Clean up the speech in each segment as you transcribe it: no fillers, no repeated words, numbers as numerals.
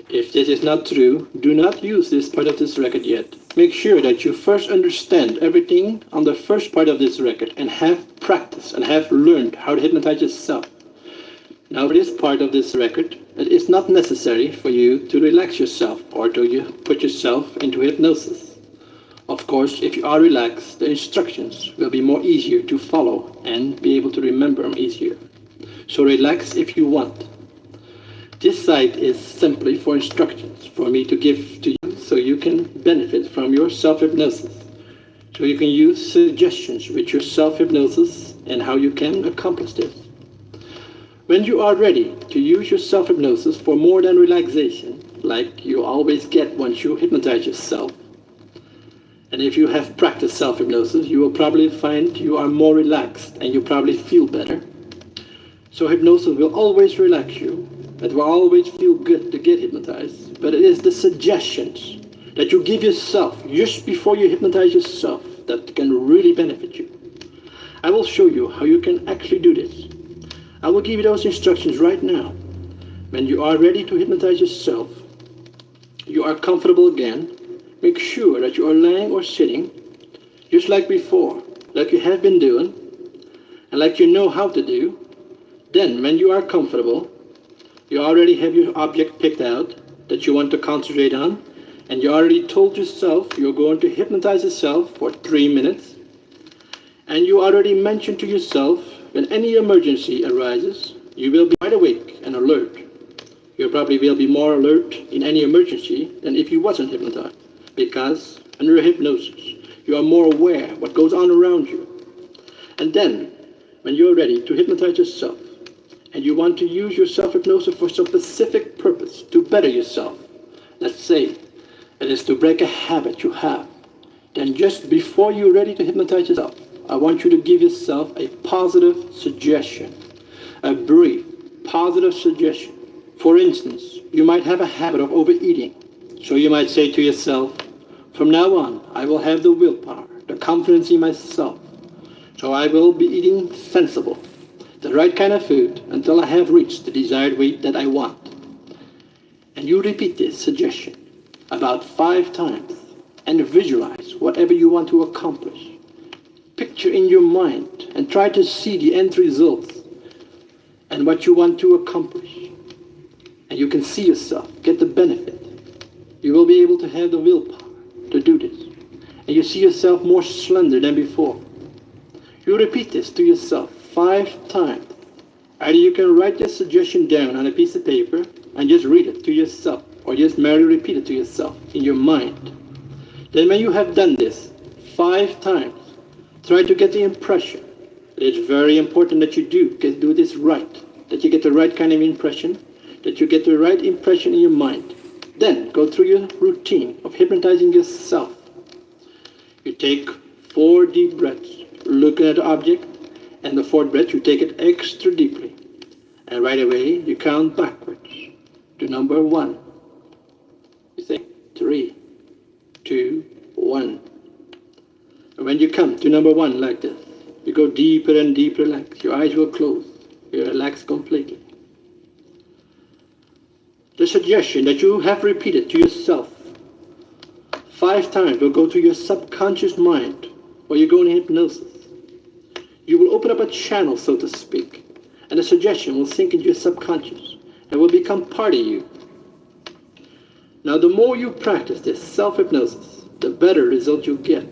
If this is not true, do not use this part of this record yet. Make sure that you first understand everything on the first part of this record and have practiced and have learned how to hypnotize yourself. Now for this part of this record, it is not necessary for you to relax yourself or to put yourself into hypnosis. Of course, if you are relaxed, the instructions will be more easier to follow and be able to remember them easier. So relax if you want. This site is simply for instructions for me to give to you so you can benefit from your self-hypnosis. So you can use suggestions with your self-hypnosis and how you can accomplish this. When you are ready to use your self-hypnosis for more than relaxation, like you always get once you hypnotize yourself, and if you have practiced self-hypnosis, you will probably find you are more relaxed and you probably feel better. So hypnosis will always relax you. It will always feel good to get hypnotized, but it is the suggestions that you give yourself just before you hypnotize yourself that can really benefit you. I will show you how you can actually do this. I will give you those instructions right now. When you are ready to hypnotize yourself, you are comfortable again, make sure that you are lying or sitting, just like before, like you have been doing, and like you know how to do. Then, when you are comfortable, you already have your object picked out that you want to concentrate on, and you already told yourself you're going to hypnotize yourself for 3 minutes, and you already mentioned to yourself when any emergency arises, you will be wide awake and alert. You probably will be more alert in any emergency than if you wasn't hypnotized, because under hypnosis, you are more aware what goes on around you. And then, when you're ready to hypnotize yourself, and you want to use your self-hypnosis for some specific purpose to better yourself, let's say it is to break a habit you have, then just before you're ready to hypnotize yourself, I want you to give yourself a positive suggestion, a brief positive suggestion. For instance, you might have a habit of overeating, so you might say to yourself, from now on, I will have the willpower, the confidence in myself, so I will be eating sensible, the right kind of food until I have reached the desired weight that I want. And you repeat this suggestion about 5 times and visualize whatever you want to accomplish. Picture in your mind and try to see the end results and what you want to accomplish. And you can see yourself get the benefit. You will be able to have the willpower to do this. And you see yourself more slender than before. You repeat this to yourself 5 times. Either you can write this suggestion down on a piece of paper and just read it to yourself, or just merely repeat it to yourself in your mind. Then when you have done this 5 times, try to get the impression. It's very important that you do this right, that you get the right kind of impression, that you get the right impression in your mind. Then go through your routine of hypnotizing yourself. You take 4 deep breaths, looking at the object, and the 4th breath, you take it extra deeply. And right away, you count backwards to number 1. You say 3, 2, 1. And when you come to number 1 like this, you go deeper and deeper relax. Your eyes will close. You relax completely. The suggestion that you have repeated to yourself 5 times will go to your subconscious mind while you go in hypnosis. You will open up a channel, so to speak, and the suggestion will sink into your subconscious and will become part of you. Now, the more you practice this self-hypnosis, the better result you get.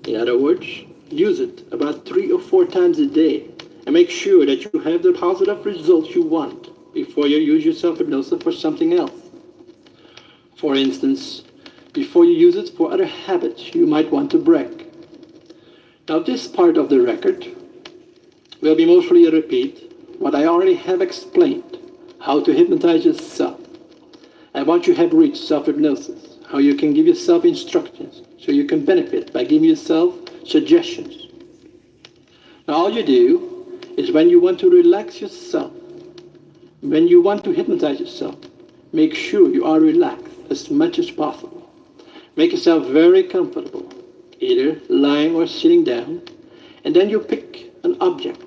In other words, use it about 3 or 4 times a day and make sure that you have the positive results you want before you use your self-hypnosis for something else. For instance, before you use it for other habits you might want to break. Now, this part of the record will be mostly a repeat what I already have explained, how to hypnotize yourself. And once you have reached self-hypnosis, how you can give yourself instructions so you can benefit by giving yourself suggestions. Now all you do is when you want to relax yourself, when you want to hypnotize yourself, make sure you are relaxed as much as possible. Make yourself very comfortable, either lying or sitting down, and then you pick an object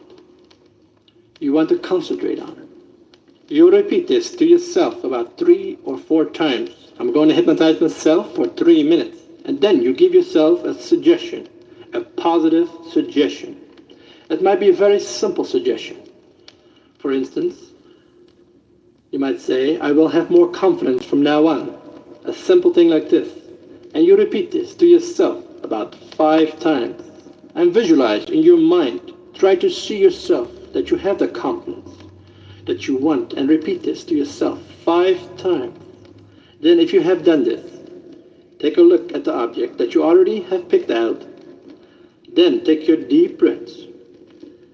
you want to concentrate on it. You repeat this to yourself about 3 or 4 times. I'm going to hypnotize myself for 3 minutes. And then you give yourself a suggestion, a positive suggestion. It might be a very simple suggestion. For instance, you might say, I will have more confidence from now on. A simple thing like this. And you repeat this to yourself about 5 times. And visualize in your mind. Try to see yourself that you have the confidence that you want, and repeat this to yourself 5 times. Then if you have done this, take a look at the object that you already have picked out. Then take your deep breaths.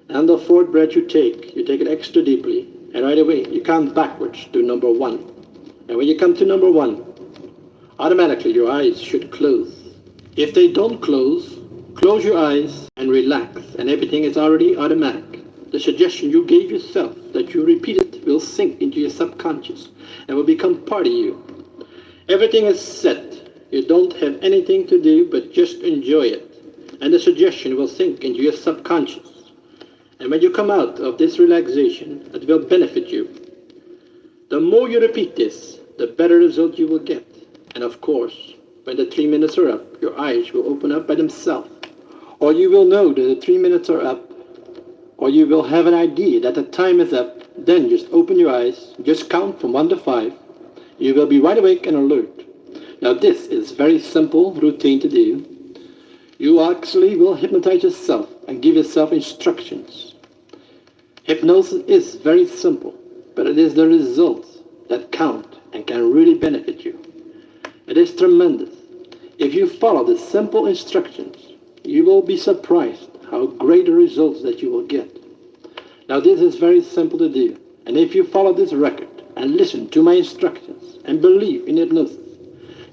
And the fourth breath you take it extra deeply, and right away you count backwards to number 1. And when you come to number 1, automatically your eyes should close. If they don't close, close your eyes and relax, and everything is already automatic. The suggestion you gave yourself that you repeated will sink into your subconscious and will become part of you. Everything is set. You don't have anything to do but just enjoy it. And the suggestion will sink into your subconscious. And when you come out of this relaxation, it will benefit you. The more you repeat this, the better result you will get. And of course, when the 3 minutes are up, your eyes will open up by themselves. Or you will know that the 3 minutes are up, or you will have an idea that the time is up. Then just open your eyes, just count from 1 to 5. You will be wide awake and alert. Now this is very simple routine to do. You actually will hypnotize yourself and give yourself instructions. Hypnosis is very simple, but it is the results that count and can really benefit you. It is tremendous. If you follow the simple instructions, you will be surprised how great the results that you will get. Now this is very simple to do, and if you follow this record and listen to my instructions and believe in hypnosis,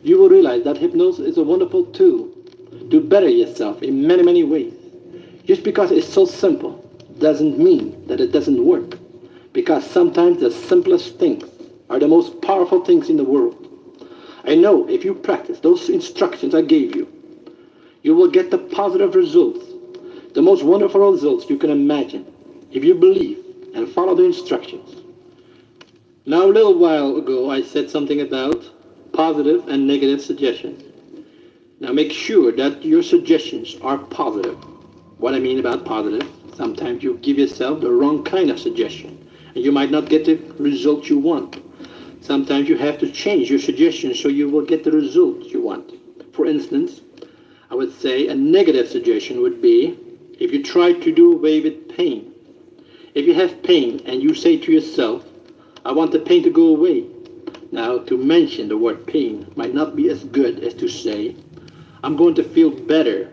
you will realize that hypnosis is a wonderful tool to better yourself in many, many ways. Just because it's so simple doesn't mean that it doesn't work, because sometimes the simplest things are the most powerful things in the world. I know if you practice those instructions I gave you, you will get the positive results, the most wonderful results you can imagine, if you believe and follow the instructions. Now, a little while ago, I said something about positive and negative suggestions. Now, make sure that your suggestions are positive. What I mean about positive, sometimes you give yourself the wrong kind of suggestion, and you might not get the result you want. Sometimes you have to change your suggestion so you will get the result you want. For instance, I would say a negative suggestion would be if you try to do away with pain. If you have pain and you say to yourself, I want the pain to go away. Now, to mention the word pain might not be as good as to say, I'm going to feel better.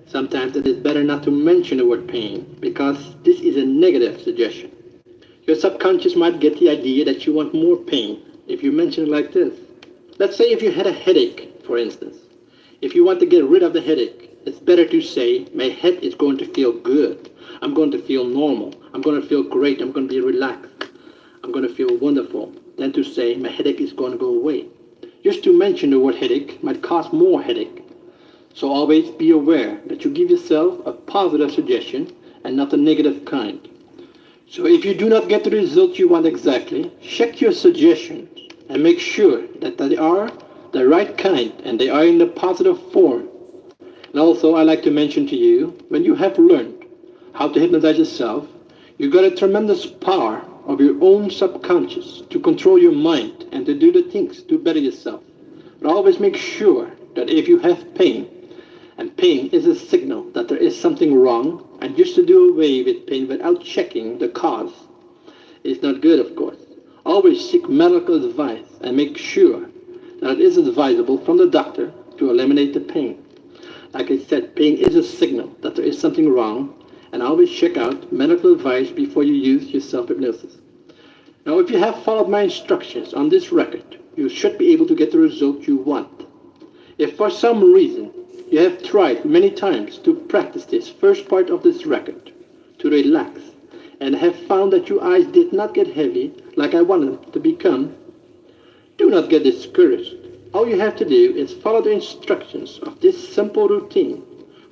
Sometimes it is better not to mention the word pain, because this is a negative suggestion. Your subconscious might get the idea that you want more pain if you mention it like this. Let's say if you had a headache, for instance. If you want to get rid of the headache, it's better to say, my head is going to feel good. I'm going to feel normal. I'm going to feel great. I'm going to be relaxed. I'm going to feel wonderful. Than to say, my headache is going to go away. Just to mention the word headache might cause more headache. So always be aware that you give yourself a positive suggestion and not a negative kind. So if you do not get the result you want exactly, check your suggestions and make sure that they are the right kind and they are in the positive form. And also, I like to mention to you, when you have learned how to hypnotize yourself, you got a tremendous power of your own subconscious to control your mind and to do the things to better yourself. But always make sure that if you have pain, and pain is a signal that there is something wrong, and just to do away with pain without checking the cause is not good, of course. Always seek medical advice and make sure that it is advisable from the doctor to eliminate the pain. Like I said, pain is a signal that there is something wrong, and always check out medical advice before you use your self-hypnosis. Now, if you have followed my instructions on this record, you should be able to get the result you want. If for some reason you have tried many times to practice this first part of this record, to relax, and have found that your eyes did not get heavy like I wanted them to become, do not get discouraged. All you have to do is follow the instructions of this simple routine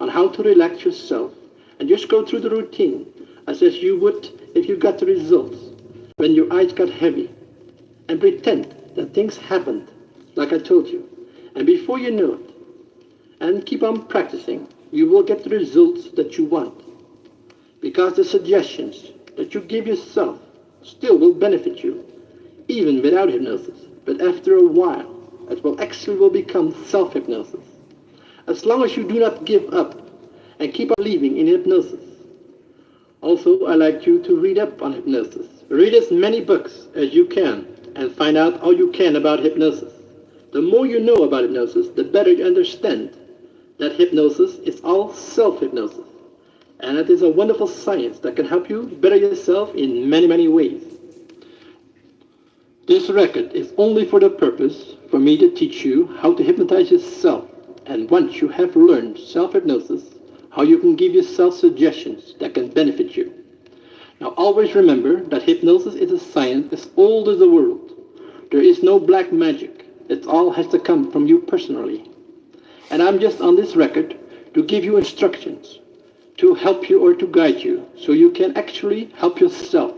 on how to relax yourself, and just go through the routine as if you would if you got the results. when your eyes got heavy, and pretend that things happened like I told you. And before you know it, and keep on practicing, you will get the results that you want. Because the suggestions that you give yourself still will benefit you, even without hypnosis. But after a while, it will become self-hypnosis. As long as you do not give up and keep on believing in hypnosis. Also, I like you to read up on hypnosis. Read as many books as you can and find out all you can about hypnosis. The more you know about hypnosis, the better you understand that hypnosis is all self-hypnosis. And it is a wonderful science that can help you better yourself in many, many ways. This record is only for the purpose for me to teach you how to hypnotize yourself. And once you have learned self-hypnosis, how you can give yourself suggestions that can benefit you. Now always remember that hypnosis is a science as old as the world. There is no black magic. It all has to come from you personally. And I'm just on this record to give you instructions, to help you or to guide you, so you can actually help yourself.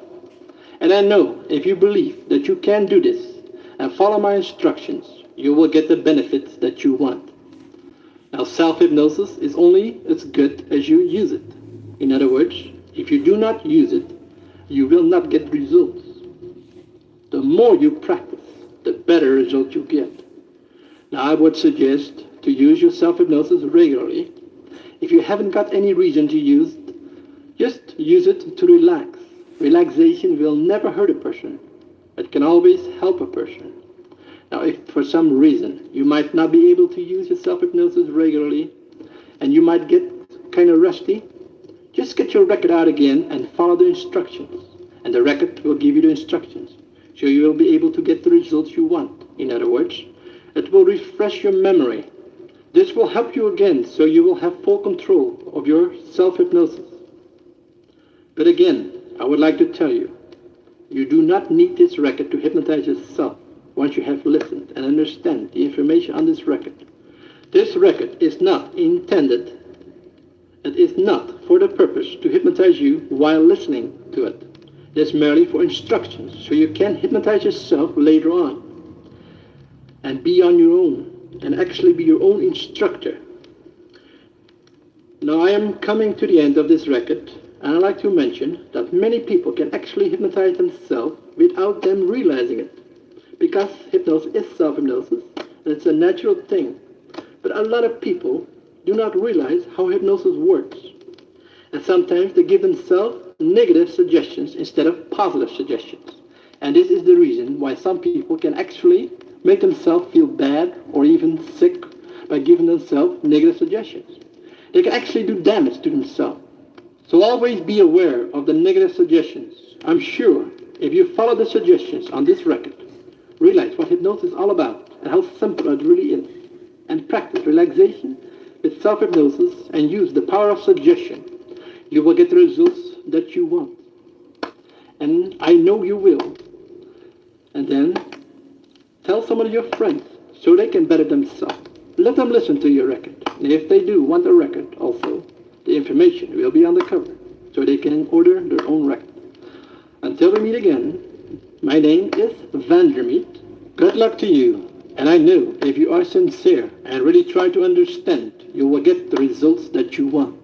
And I know if you believe that you can do this and follow my instructions, you will get the benefits that you want. Now self-hypnosis is only as good as you use it. In other words, if you do not use it, you will not get results. The more you practice, the better results you get. Now I would suggest to use your self-hypnosis regularly. If you haven't got any reason to use it, just use it to relax. Relaxation will never hurt a person. It can always help a person. Now if for some reason you might not be able to use your self-hypnosis regularly and you might get kind of rusty, just get your record out again and follow the instructions. And the record will give you the instructions. So you will be able to get the results you want. In other words, it will refresh your memory. This will help you again, so you will have full control of your self-hypnosis. But again, I would like to tell you, you do not need this record to hypnotize yourself once you have listened and understand the information on this record. This record is not intended, it is not for the purpose to hypnotize you while listening to it. It is merely for instructions, so you can hypnotize yourself later on and be on your own and actually be your own instructor. Now I am coming to the end of this record, and I'd like to mention that many people can actually hypnotize themselves without them realizing it. Because hypnosis is self-hypnosis, and it's a natural thing. But a lot of people do not realize how hypnosis works. And sometimes they give themselves negative suggestions instead of positive suggestions. And this is the reason why some people can actually make themselves feel bad or even sick by giving themselves negative suggestions. They can actually do damage to themselves. So always be aware of the negative suggestions. I'm sure if you follow the suggestions on this record, realize what hypnosis is all about and how simple it really is, and practice relaxation with self-hypnosis and use the power of suggestion, you will get the results that you want. And I know you will. And then tell some of your friends so they can better themselves. Let them listen to your record. And if they do want a record also, the information will be on the cover so they can order their own record. Until we meet again, my name is Vandermeet. Good luck to you. And I know if you are sincere and really try to understand, you will get the results that you want.